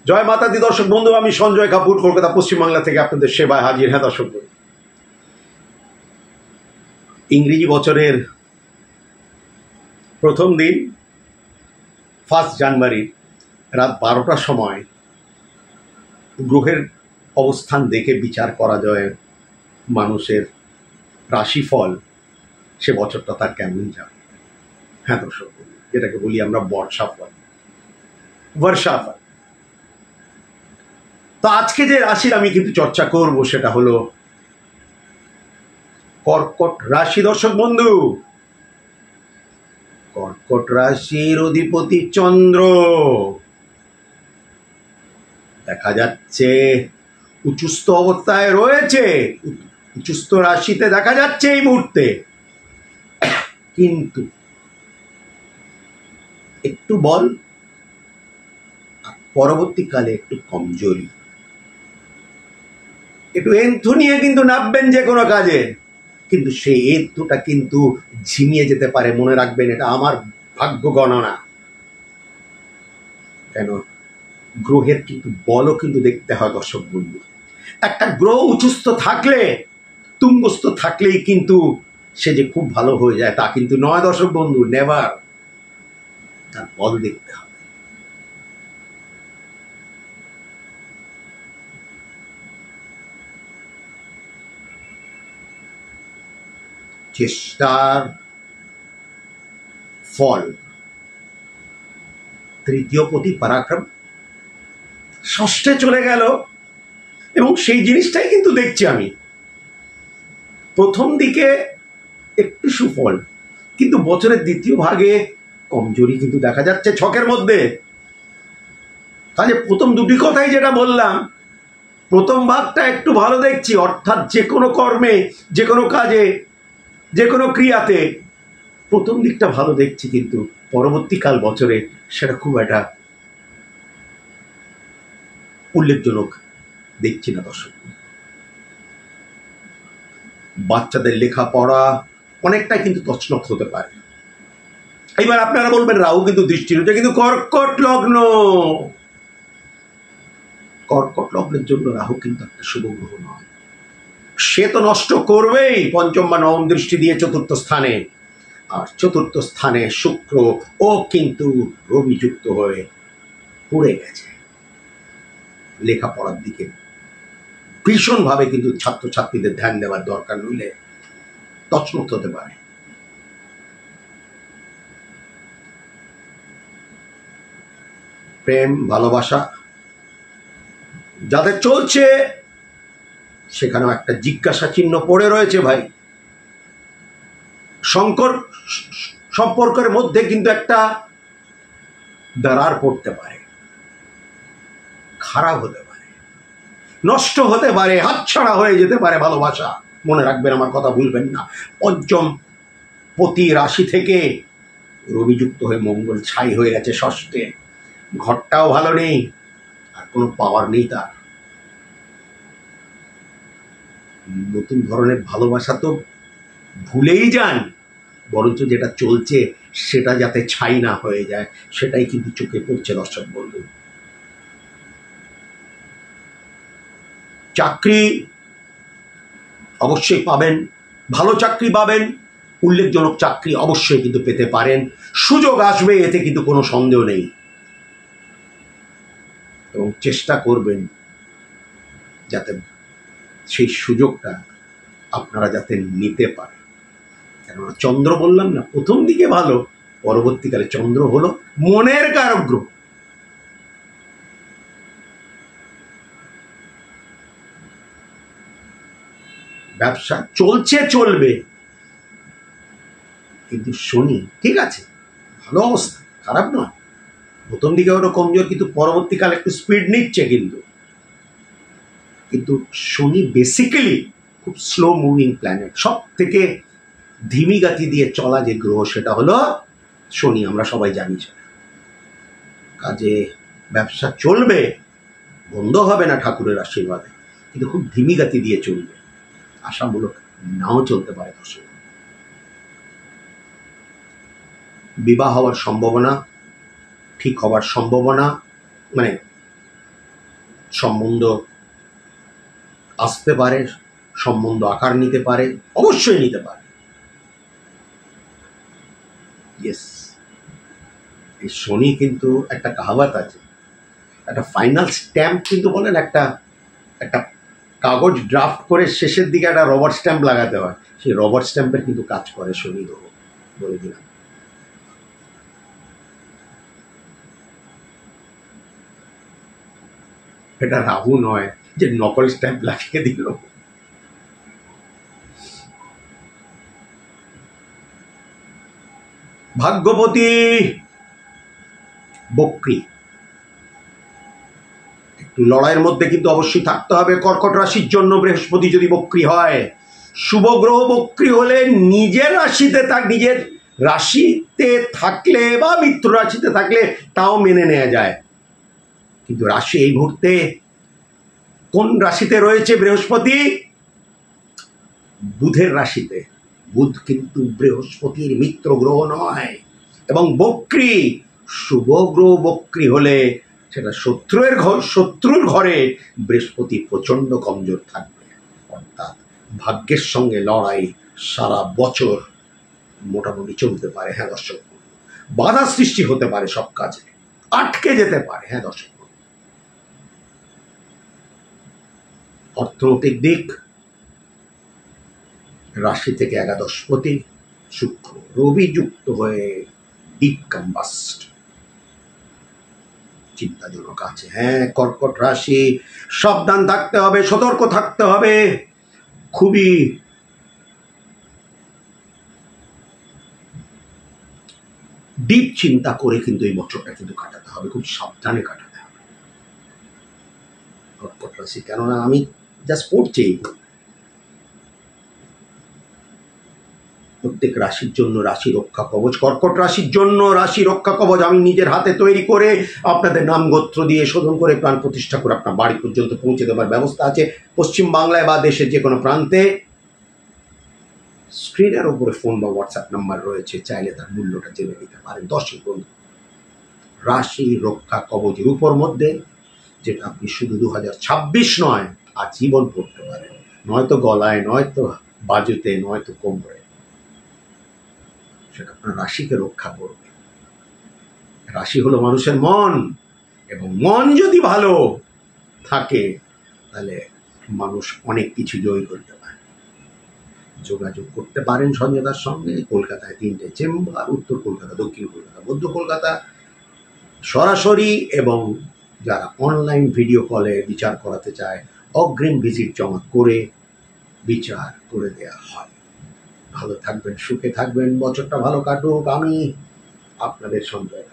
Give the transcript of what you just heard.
জয় মাতা দি দর্শক বন্ধু, আমি সঞ্জয় কাপুর কলকাতা পশ্চিমবাংলা থেকে আপনাদের সেবায় হাজির। হ্যাঁ দর্শক বন্ধু, ইংরেজি বছরের প্রথম দিন 1 জানুয়ারি রাত 12টার সময় গ্রহের অবস্থান দেখে বিচার করা যায় মানুষের রাশিফল, সে বছরটা তার কেমন যাবে। হ্যাঁ দর্শক বন্ধু, যেটাকে বলি আমরা বর্ষাফল। তো আজকে যে রাশির আমি কিন্তু চর্চা করব সেটা হলো কর্কট রাশি। দর্শক বন্ধু, কর্কট রাশির অধিপতি চন্দ্র দেখা যাচ্ছে উচ্চস্থ অবস্থায় রয়েছে, উচ্চস্থ রাশিতে দেখা যাচ্ছে এই মুহূর্তে, কিন্তু একটু বল আর পরবর্তীকালে একটু কমজোরি, একটু এন্থু নিয়ে কিন্তু নামবেন যে কোনো কাজে, কিন্তু সেই এন্থুটা কিন্তু ঝিমিয়ে যেতে পারে। মনে রাখবেন, এটা আমার ভাগ্য গণনা। কেন, গ্রহের কিন্তু বলও কিন্তু দেখতে হয় দর্শক বন্ধু। একটা গ্রহ উচ্চস্থ থাকলে, তুঙ্গস্থ থাকলেই কিন্তু সে যে খুব ভালো হয়ে যায় তা কিন্তু নয় দর্শক বন্ধু, নেভার। তার বল দেখতে হবে। চেষ্টার ফল, তৃতীয় পতি পরাক্রম ষষ্ঠে চলে গেল, এবং সেই জিনিসটাই কিন্তু দেখছি আমি। প্রথম দিকে একটু সুফল, কিন্তু বছরের দ্বিতীয় ভাগে কমজোরি কিন্তু দেখা যাচ্ছে ছকের মধ্যে। তাহলে প্রথম দুটি কথাই যেটা বললাম, প্রথম ভাগটা একটু ভালো দেখছি, অর্থাৎ যে কোনো কর্মে, যে কোনো কাজে, যে কোনো ক্রিয়াতে প্রথম দিকটা ভালো দেখছি, কিন্তু পরবর্তীকাল বছরে সেটা খুব একটা উল্লেখজনক দেখছি না দর্শক। বাচ্চাদের লেখাপড়া অনেকটাই কিন্তু তছনছ হতে পারে। এইবার আপনারা বলবেন রাহু কিন্তু দৃষ্টি রয়েছে, কিন্তু কর্কট লগ্ন, কর্কট লগ্নের জন্য রাহু কিন্তু একটা শুভ গ্রহ নয়। সে তো নষ্ট করবেই পঞ্চম বা নবম দৃষ্টি দিয়ে চতুর্থ স্থানে, আর চতুর্থ স্থানে শুক্র, ও কিন্তু রবিযুক্ত হয়ে পড়ে গেছে। লেখাপড়ার দিকে ভীষণভাবে কিন্তু ছাত্রছাত্রীদের ধ্যান দেওয়ার দরকার, নইলে তছনছ হতে পারে। প্রেম ভালোবাসা যাদের চলছে, সেখানেও একটা জিজ্ঞাসা চিহ্ন পড়ে রয়েছে ভাই। সম্পর্কের মধ্যে কিন্তু একটা দরার পড়তে পারে, খারাপ হতে পারে, নষ্ট হতে পারে, হাতছাড়া হয়ে যেতে পারে ভালোবাসা। মনে রাখবেন, আমার কথা ভুলবেন না। পঞ্চম পতি রাশি থেকে রবিযুক্ত হয়ে মঙ্গল ছাই হয়ে গেছে ষষ্ঠে। ঘরটাও ভালো নেই, আর কোনো পাওয়ার নেই তার। নতুন ধরনের ভালোবাসা তো ভুলেই যান, বরঞ্চ যেটা চলছে সেটা যাতে ছাই না হয়ে যায়, সেটাই কিন্তু চোখে পড়ছে দর্শক বন্ধু। চাকরি অবশ্যই পাবেন, ভালো চাকরি পাবেন, উল্লেখজনক চাকরি অবশ্যই কিন্তু পেতে পারেন। সুযোগ আসবে, এতে কিন্তু কোনো সন্দেহ নেই, এবং চেষ্টা করবেন যাতে সেই সুযোগটা আপনারা যাতে নিতে পারেন। কেননা চন্দ্র, বললাম না, প্রথম দিকে ভালো, পরবর্তীকালে চন্দ্র হলো মনের কারক গ্রহ। ব্যবসা চলছে, চলবে, কিন্তু শনি ঠিক আছে, ভালো অবস্থা, খারাপ নয়। প্রথম দিকে ওটা কমজোর, কিন্তু পরবর্তীকালে একটু স্পিড নিচ্ছে। কিন্তু শনি বেসিক্যালি খুব স্লো মুভিং প্ল্যানেট। সব থেকে ধীমি গতি দিয়ে চলা যে গ্রহ সেটা হলো শনি, আমরা সবাই জানি। কাজে ব্যবসা চলবে, বন্ধ হবে না ঠাকুরের আশীর্বাদে, কিন্তু খুব ধীমি গতি দিয়ে চলবে। আশামূলক নাও চলতে পারে দর্শক। বিবাহ হওয়ার সম্ভাবনা, ঠিক হওয়ার সম্ভাবনা, মানে সম্বন্ধ আসতে পারে, সম্বন্ধ আকার নিতে পারে, অবশ্যই নিতে পারে। ইয়েস, এই শনি কিন্তু একটা কাহাবাত আছে, একটা ফাইনাল স্ট্যাম্প কিন্তু বলেন, একটা একটা কাগজ ড্রাফট করে শেষের দিকে একটা রবার স্ট্যাম্প লাগাতে হয়, সেই রবার স্ট্যাম্পের কিন্তু কাজ করে শনি গ্রহ, বলে দিলাম। এটা রাহু নয় যে নকল স্ট্যাম্প লাগিয়ে দিল। ভাগ্যবতী বক্রী, একটু লড়াইয়ের মধ্যে কিন্তু অবশ্যই থাকতে হবে। কর্কট রাশির জন্য বৃহস্পতি যদি বক্রী হয়, শুভ গ্রহ বক্রী হলে নিজের রাশিতে থাকলে বা মিত্র রাশিতে থাকলে তাও মেনে নেওয়া যায়, কিন্তু রাশি এই মুহূর্তে কোন রাশিতে রয়েছে? বৃহস্পতি বুধের রাশিতে। বুধ কিন্তু বৃহস্পতির মিত্র গ্রহ নয়, এবং বক্রী, শুভ গ্রহ বক্রী হলে সেটা শত্রুর ঘরে বৃহস্পতি প্রচন্ড কমজোর থাকবে, অর্থাৎ ভাগ্যের সঙ্গে লড়াই সারা বছর মোটামুটি চলতে পারে। হ্যাঁ দর্শক, বাধা সৃষ্টি হতে পারে, সব কাজে আটকে যেতে পারে। হ্যাঁ দর্শক, অর্থনৈতিক দিক, রাশি থেকে একাদশপতি শুক্র রবি যুক্ত হয়ে ডিপ কম্বাস্ট, চিন্তাজনক আছে। হ্যাঁ, কর্কট রাশি, সাবধান থাকতে হবে, সতর্ক থাকতে হবে, খুবই ডিপ চিন্তা করে কিন্তু এই বছরটা কিন্তু কাটাতে হবে, খুব সাবধানে কাটাতে হবে কর্কট রাশি। কেননা আমি জাস্ট পড়ছি, প্রত্যেক রাশির জন্য রাশি রক্ষা কবচ, কর্কট রাশির জন্য রাশি রক্ষা কবচ আমি নিজের হাতে তৈরি করে আপনাদের নাম গোত্র দিয়ে শোধন করে প্রাণ প্রতিষ্ঠা করে আপনার বাড়ি পর্যন্ত পৌঁছে দেওয়ার ব্যবস্থা আছে। পশ্চিম বাংলায় বা দেশের যে কোনো প্রান্তে স্ক্রিনের ওপরে ফোন বা হোয়াটসঅ্যাপ নাম্বার রয়েছে, চাইলে তার মূল্যটা জেনে নিতে পারেন। দর্শক বন্ধু, রাশি রক্ষা কবচের উপর মধ্যে যেটা আপনি শুধু 2026 নয়, আজীবন পড়তে পারেন, নয়তো গলায়, নয়তো বাজুতে, নয়তো কোমরে, সেটা আপনার রাশিকে রক্ষা করবে। রাশি হলো মানুষের মন, এবং মন যদি ভালো থাকে তাহলে মানুষ অনেক কিছু জয় করতে পারে। যোগাযোগ করতে পারেন সঞ্জয়দার সঙ্গে। কলকাতায় 3টে চেম্বার, উত্তর কলকাতা, দক্ষিণ কলকাতা, মধ্য কলকাতা, সরাসরি, এবং যারা অনলাইন ভিডিও কলে বিচার করাতে চায় অগ্রিম ভিজিট জমা করে বিচার করে দেওয়া হয়। ভালো থাকবেন, সুখে থাকবেন, বছরটা ভালো কাটুক। আমি আপনাদের সঞ্জয়।